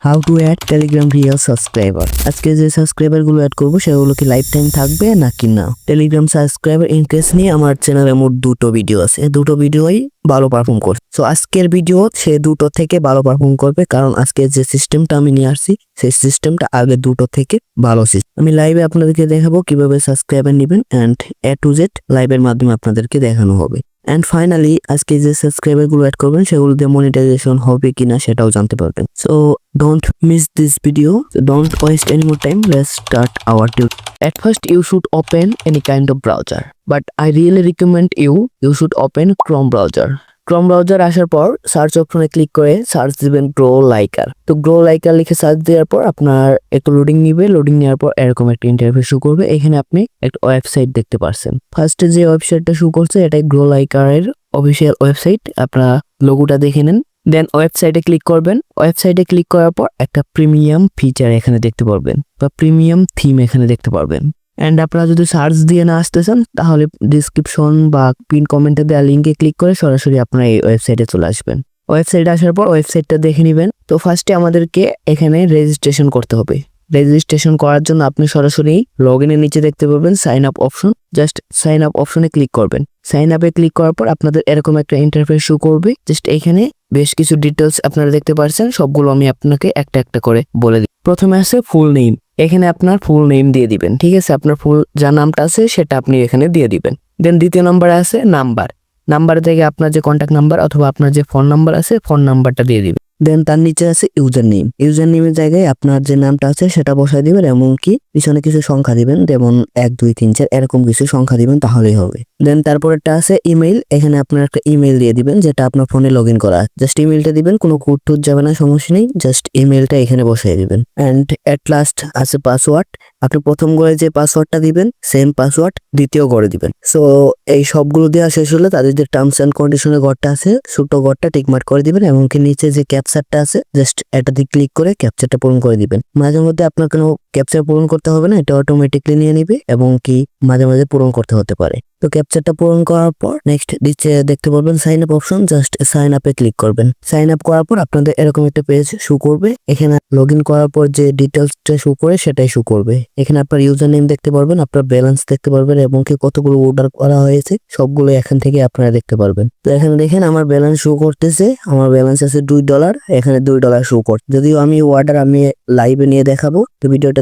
How to add Telegram real subscriber. আজকে যে subscriber গুলো অ্যাড করবো সেগুলো কি লাইফ টাইম থাকবে নাকি না। টেলিগ্রাম সাবস্ক্রাইবার ইনক্রিজ নিয়ে আমার চ্যানেলে মোট দুটো ভিডিও আছে, দুটো ভিডিওই ভালো পারফর্ম করছে। সো আজকের ভিডিও সে দুটো থেকে ভালো পারফর্ম করবে, কারণ আজকে যে সিস্টেমটা আমি নিয়ে আসছি সেই সিস্টেমটা আগে দুটো থেকে ভালো সিস্টেম। আমি লাইভে আপনাদেরকে দেখাবো কিভাবে সাবস্ক্রাইবার নেবেন অ্যান্ড এ টু জেড লাইভের মাধ্যমে আপনাদেরকে দেখানো হবে। অ্যান্ড ফাইনালি আজকে যে সাবস্ক্রাইবার গুলো অ্যাড করবেন সেগুলো দিয়ে মনিটাইজেশন হবে কিনা সেটাও জানতে পারবেন। So don't miss this video, so don't waste any more time. Let's start our tutorial. At first you should open any kind of browser, but I really recommend you should open Chrome browser. Chrome browser আসার পর search অপশনে click করে search দিবেন grow liker. তো grow liker লিখে search দেওয়ার পর আপনার একটু লোডিং নিবে, লোডিং নেওয়ার পর এরকম একটা ইন্টারফেস শো করবে। এখানে আপনি একটা ওয়েবসাইট দেখতে পাচ্ছেন। ফার্স্টে যে ওয়েবসাইটটা শো করছে এটাই গ্রো লাইকারের অফিসিয়াল ওয়েবসাইট। আপনারা লোগোটা দেখে নেন, দেন ওয়েবসাইটে ক্লিক করবেন। ওয়েবসাইটে ক্লিক করার পর একটা প্রিমিয়াম ফিচার এখানে দেখতে পারবেন বা প্রিমিয়াম থিম এখানে দেখতে পারবেন। অ্যান্ড আপনারা যদি সার্চ দিয়ে না আসতে চান তাহলে ডিসক্রিপশন বা পিন কমেন্টে দেওয়া লিঙ্কে ক্লিক করে সরাসরি আপনারা এই ওয়েবসাইটে চলে আসবেন। ওয়েবসাইটে আসার পর ওয়েবসাইটটা দেখে নেবেন। তো ফার্স্টে আমাদেরকে এখানে রেজিস্ট্রেশন করতে হবে। রেজিস্ট্রেশন করার জন্য আপনি সরাসরি লগ ইনের নিচে দেখতে পাবেন sign up option. Just sign up অপশনে ক্লিক করবেন। সাইন আপে ক্লিক করার পর আপনাদের এরকম একটা ইন্টারফেস শো করবে। জাস্ট এখানে বেশ কিছু ডিটেলস আপনারা দেখতে পাচ্ছেন, সবগুলো আমি আপনাকে একটা একটা করে বলে দিই। প্রথমে আছে ফুল নেম। এখানে আপনার ফুল নেম দিয়ে দিবেন, ঠিক আছে। আপনার ফুল যা নামটা আছে সেটা আপনি এখানে দিয়ে দিবেন। দেন দ্বিতীয় নম্বরে আছে নাম্বার থেকে আপনার যে কন্ট্যাক্ট নাম্বার অথবা আপনার যে ফোন নাম্বার আছে ফোন নাম্বারটা দিয়ে দিবেন। দেন তার নিচে আছে ইউজার নেমের জায়গায় আপনার যে নামটা আছে সেটা বসায় দিবেন, এমনকি পিছনে কিছু সংখ্যা দিবেন, যেমন 1 2 3 4 এরকম কিছু সংখ্যা দিবেন, তাহলেই হবে। দেন তারপরেরটা আছে ইমেইল। এখানে আপনার একটা ইমেইল দিয়ে দিবেন যেটা আপনার ফোনে লগ ইন করা। জাস্ট ইমেইলটা দিবেন, কোনো কোড টোড যাবে না, সমস্যা নেই। জাস্ট ইমেইলটা এখানে বসাই দিবেন। অ্যান্ড এট লাস্ট আছে পাসওয়ার্ড। আপনি প্রথম ঘরে যে পাসওয়ার্ডটা দিবেন সেম পাসওয়ার্ড দ্বিতীয় ঘরে দিবেন। সো এই সবগুলো দেওয়া শেষ হলে তাদের যে টার্মস অ্যান্ড কন্ডিশনের ঘরটা আছে ছোট ঘরটা টিকমার্ক করে দিবেন, এমনকি নিচে যে ক্যাপচারটা আছে জাস্ট এটাতে ক্লিক করে ক্যাপচারটা পূরণ করে দিবেন। মাঝে মধ্যে আপনার কোনো ক্যাপচার পূরণ করতে হবে না, এটা অটোমেটিকলি নিয়ে নিবে, এবং কি মাঝে মাঝে পূরণ করতে হতে পারে। তো ক্যাপচারটা পূরণ করার পর নেক্সট নিচে দেখতে পারবেন sign up option. Just sign আপে ক্লিক করবেন। সাইন আপ করার পর আপনাদের এরকম একটা পেজ শো করবে। এখানে লগ ইন করার পর যে ডিটেলসটা শো করে সেটাই শো করবে। এখানে আপনার ইউজার নেম দেখতে পারবেন, আপনার ব্যালেন্স দেখতে পারবেন, এবং কি কতগুলো অর্ডার করা হয়েছে সবগুলো এখান থেকে আপনারা দেখতে পারবেন। তো এখানে দেখেন আমার ব্যালেন্স শো করতেছে, আমার ব্যালেন্স আছে $2। এখানে $2 শো করছে। যদিও আমি অর্ডার আমি লাইভে নিয়ে দেখাবো, তো ভিডিওটা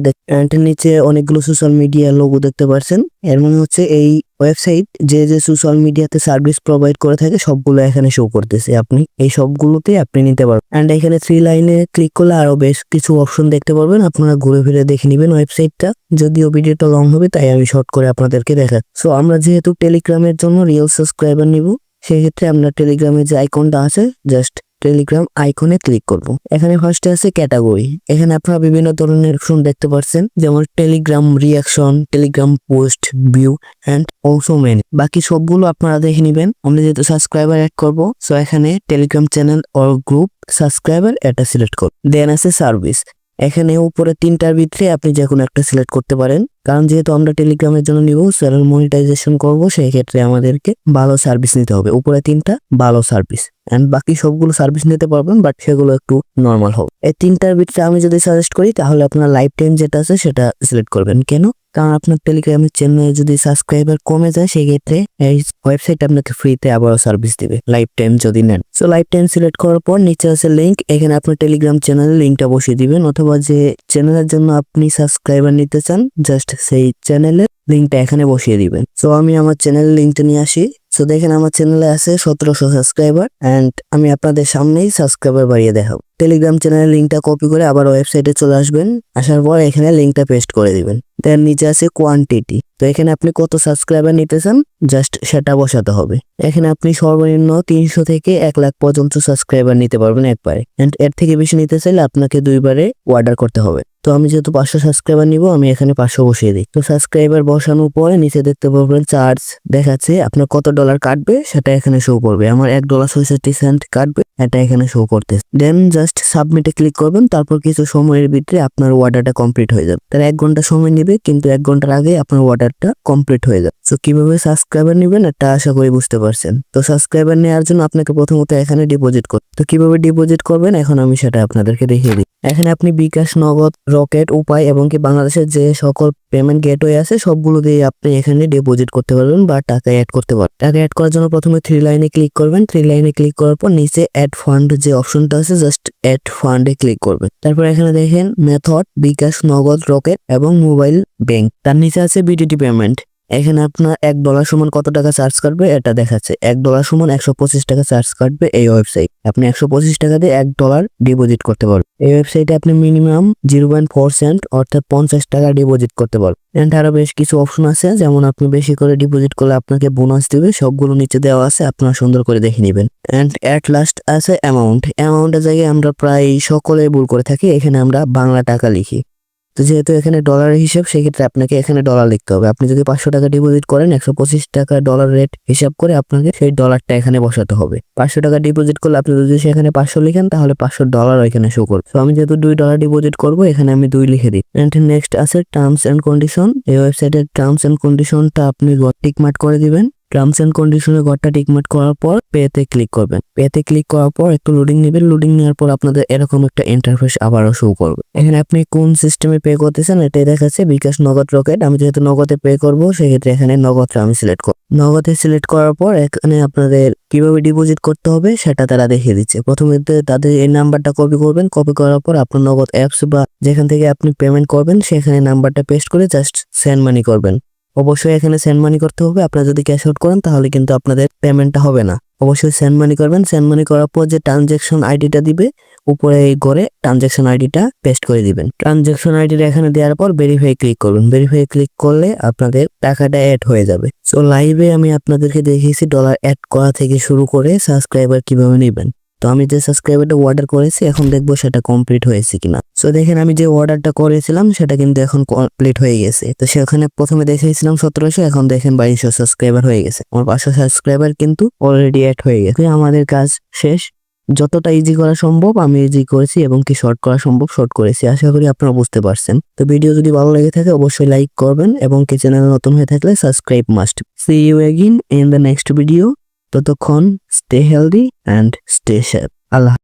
নিচে অনেকগুলো সোশ্যাল মিডিয়া লোগো দেখতে পাচ্ছেন। এর মানে হচ্ছে এই ওয়েবসাইট যে যে সোশ্যাল মিডিয়াতে সার্ভিস প্রোভাইড করে থাকে সবগুলো এখানে শো করতেছে। আপনি এই সবগুলোতে আপনি নিতে পারবেন। অ্যান্ড এখানে 3 লাইনে ক্লিক করলে আরো বেশ কিছু অপশন দেখতে পারবেন। আপনারা ঘুরে ফিরে দেখে নেবেন ওয়েবসাইটটা। যদিও ভিডিওটা লং হবে তাই আমি শর্ট করে আপনাদেরকে দেখাই। সো আমরা যেহেতু টেলিগ্রামের জন্য রিয়েল সাবস্ক্রাইবার নিব, সেক্ষেত্রে আমরা টেলিগ্রামের যে আইকনটা আছে জাস্ট টেলিগ্রাম আইকনে ক্লিক করব। এখানে ফার্স্টে আছে ক্যাটাগরি। এখানে আপনারা বিভিন্ন ধরনের অপশন দেখতে পাচ্ছেন, যেমন Telegram reaction, Telegram post, view and also menu. বাকি সবগুলো আপনারা দেখে নেবেন। আমরা যেহেতু সাবস্ক্রাইবার অ্যাড করব, সো এখানে Telegram channel or group subscriber এটা সিলেক্ট করব। দেন আছে সার্ভিস। এখানে উপরে 3টার ভিতরে আপনি যে কোনো একটা সিলেক্ট করতে পারেন, কারণ যেহেতু আমরা টেলিগ্রামের জন্য নিব, চ্যানেল মনিটাইজেশন করব, সেই ক্ষেত্রে আমাদেরকে ভালো সার্ভিস নিতে হবে। উপরে 3টা ভালো সার্ভিস, এন্ড বাকি সবগুলো সার্ভিস নিতে পারবেন, বাট সেগুলো একটু নর্মাল হবে। এই 3টার ভিতরে আমি যদি সাজেস্ট করি তাহলে আপনার লাইফ টাইম যেটা আছে সেটা সিলেক্ট করবেন। কেন? কারণ আপনার টেলিগ্রামের চ্যানেলে যদি সাবস্ক্রাইবার কমে যায় সেই ক্ষেত্রে এই ওয়েবসাইট আপনাকে ফ্রিতে আবারও সার্ভিস দিবে লাইফ টাইম যদি নেন। সো লাইফ টাইম সিলেক্ট করার পর নিচে আছে লিংক। এখানে আপনার টেলিগ্রাম চ্যানেলের লিংকটা বসিয়ে দিবেন, অথবা যে চ্যানেলের জন্য আপনি সাবস্ক্রাইবার নিতে চান জাস্ট সেই চ্যানেলের লিংকটা এখানে বসিয়ে দিবেন। সো আমি আমার চ্যানেলের লিংকটা নিয়ে আসি। সো দেখেন আমার চ্যানেলে আছে 1700 সাবস্ক্রাইবার, এন্ড আমি আপনাদের সামনেই সাবস্ক্রাইবার বাড়িয়ে দেখাবো। টেলিগ্রাম চ্যানেলের লিংকটা কপি করে আবার ওয়েবসাইটে চলে আসবেন। আসার পর এখানে লিংকটা পেস্ট করে দিবেন। দেন নিচে আছে কোয়ান্টিটি। তো এখানে আপনি কত সাবস্ক্রাইবার নিতে চান জাস্ট সেটা বসাতে হবে। এখানে আপনি সর্বনিম্ন 300 থেকে 1 লাখ পর্যন্ত সাবস্ক্রাইবার নিতে পারবেন একবারে, এন্ড এর থেকে বেশি নিতে চাইলে আপনাকে 2বারে অর্ডার করতে হবে। তো আমি যেহেতু 500 সাবস্ক্রাইবার নিব, আমি এখানে 500 বসিয়ে দিই। তো সাবস্ক্রাইবার বসানোর পরে নিচে দেখতে পাবেন চার্জ দেখাচ্ছে, আপনার কত ডলার কাটবে সেটা এখানে শো করবে। আমার $1.66 কাটবে, এটা এখানে শো করতেছে। দেন জাস্ট সাবমিটে ক্লিক করবেন, তারপর কিছু সময়ের ভিতরে আপনার অর্ডারটা কমপ্লিট হয়ে যাবে। তার 1 ঘন্টা সময় নেবে, কিন্তু 1 ঘন্টার আগে আপনার অর্ডারটা কমপ্লিট হয়ে যাবে। তো কিভাবে সাবস্ক্রাইবার নেবেন এটা আশা করি বুঝতে পারছেন। তো সাবস্ক্রাইবার নেওয়ার জন্য আপনাকে প্রথমত এখানে ডিপোজিট করতে, তো কিভাবে ডিপোজিট করবেন এখন আমি সেটা আপনাদেরকে দেখিয়ে দিই। এখানে আপনি বিকাশ, নগদ, রকেট, উপায় এবং কি বাংলাদেশের যে সকল পেমেন্ট গেটওয়ে আছে সবগুলো দিয়ে আপনি এখানে ডিপোজিট করতে পারবেন বা টাকা অ্যাড করতে পারবেন। টাকা অ্যাড করার জন্য প্রথমে 3 লাইনে ক্লিক করবেন। 3 লাইনে ক্লিক করার পর নিচে অ্যাড ফান্ড যে অপশনটা আছে জাস্ট অ্যাড ফান্ডে ক্লিক করবেন। তারপর এখানে দেখেন মেথড, বিকাশ, নগদ, রকেট এবং মোবাইল ব্যাংক। তার নিচে আছে বিডিটি পেমেন্ট। এখানে আপনার $1 সমান কত টাকা চার্জ কাটবে এটা দেখাচ্ছে। $1 সমান 125 টাকা চার্জ কাটবে এই ওয়েবসাইট। আপনি 125 টাকা দিয়ে $1 ডিপোজিট করতে পারবেন। এই ওয়েবসাইটে আপনি মিনিমাম 0.4 সেন্ট অর্থাৎ 50 টাকা ডিপোজিট করতে পারবেন। এন্ড আরো বেশ কিছু অপশন আছে, যেমন আপনি বেশি করে ডিপোজিট করলে আপনাকে বোনাস দিবে, সবগুলো নিচে দেওয়া আছে, আপনারা সুন্দর করে দেখে নেবেন। এন্ড এট লাস্ট আছে অ্যামাউন্টের জায়গায় আমরা প্রায় সকলে ভুল করে থাকি, এখানে আমরা বাংলা টাকা লিখি। তো যেহেতু এখানে ডলারের হিসাব, সেক্ষেত্রে আপনাকে এখানে ডলার লিখতে হবে। আপনি যদি 500 টাকা ডিপোজিট করেন, 125 টাকা ডলার রেট হিসাব করে আপনাকে সেই ডলারটা এখানে বসাতে হবে। 500 টাকা ডিপোজিট করলে আপনি যদি সেখানে 500 লিখেন তাহলে $500 এখানে শো করবে। তো আমি যেহেতু $2 ডিপোজিট করবো, এখানে আমি 2 লিখে দিই। এন্ড নেক্সট আছে টার্মস এন্ড কন্ডিশন। এই ওয়েবসাইটের টার্মস এন্ড কন্ডিশনটা আপনি টিক মার্ক করে দিবেন। টার্মস এন্ড কন্ডিশনের ঘরটা টিকমার্ক করার পর পেতে ক্লিক করবেন। পেতে ক্লিক করার পর একটু লোডিং নেবেন। লোডিং নেওয়ার পর আপনাদের এরকম একটা ইন্টারফেস আবারও শো করবে। এখানে আপনি কোন সিস্টেমে পে করতেছেন এটাই দেখাচ্ছে, বিকাশ, নগদ, রকেট। আমি যেহেতু নগদে পে করব, সেক্ষেত্রে এখানে নগদটা আমি সিলেক্ট করব। নগদে সিলেক্ট করার পর এখানে আপনাদের কিভাবে ডিপোজিট করতে হবে সেটা তারা দেখিয়ে দিচ্ছে। প্রথমে তাদের এই নাম্বারটা কপি করবেন। কপি করার পর আপনার নগদ অ্যাপস বা যেখান থেকে আপনি পেমেন্ট করবেন সেখানে নাম্বারটা পেস্ট করে জাস্ট সেন্ড মানি করবেন। অবশ্যই এখানে সেন্ড মানি করতে হবে। আপনারা যদি ক্যাশ আউট করেন তাহলে কিন্তু আপনাদের পেমেন্টটা হবে না। অবশ্যই সেন্ড মানি করবেন। সেন্ড মানি করার পর যে ট্রানজ্যাকশন আইডিটা দিবে উপরে এই ঘরে ট্রানজ্যাকশন আইডিটা পেস্ট করে দিবেন। ট্রানজ্যাকশন আইডিটা এখানে দেওয়ার পর ভেরিফাই ক্লিক করবেন। ভেরিফাই ক্লিক করলে আপনাদের টাকাটা অ্যাড হয়ে যাবে। সো লাইভে আমি আপনাদেরকে দেখিয়েছি ডলার অ্যাড করা থেকে শুরু করে সাবস্ক্রাইবার কিভাবে নেবেন। তো আমি যে সাবস্ক্রাইবারটা অর্ডার করেছি এখন দেখবো সেটা কমপ্লিট হয়েছে কিনা। সো দেখেন আমি যে অর্ডারটা করেছিলাম সেটা কিন্তু এখন কমপ্লিট হয়ে গেছে। তো সেখানে প্রথমে দেখিয়েছিলাম 1700, এখন দেখেন 2200 সাবস্ক্রাইবার হয়ে গেছে। আমার 500 সাবস্ক্রাইবার কিন্তু অলরেডি অ্যাড হয়ে গেছে। আমাদের কাজ শেষ। যতটা ইজি করা সম্ভব আমি ইজি করেছি এবং কি শর্ট করা সম্ভব শর্ট করেছি। আশা করি আপনারা বুঝতে পারছেন। তো ভিডিও যদি ভালো লেগে থাকে অবশ্যই লাইক করবেন এবং কি চ্যানেলে নতুন হয়ে থাকলে subscribe must. See you again in the next video. ততক্ষণ stay healthy and stay safe. Allah.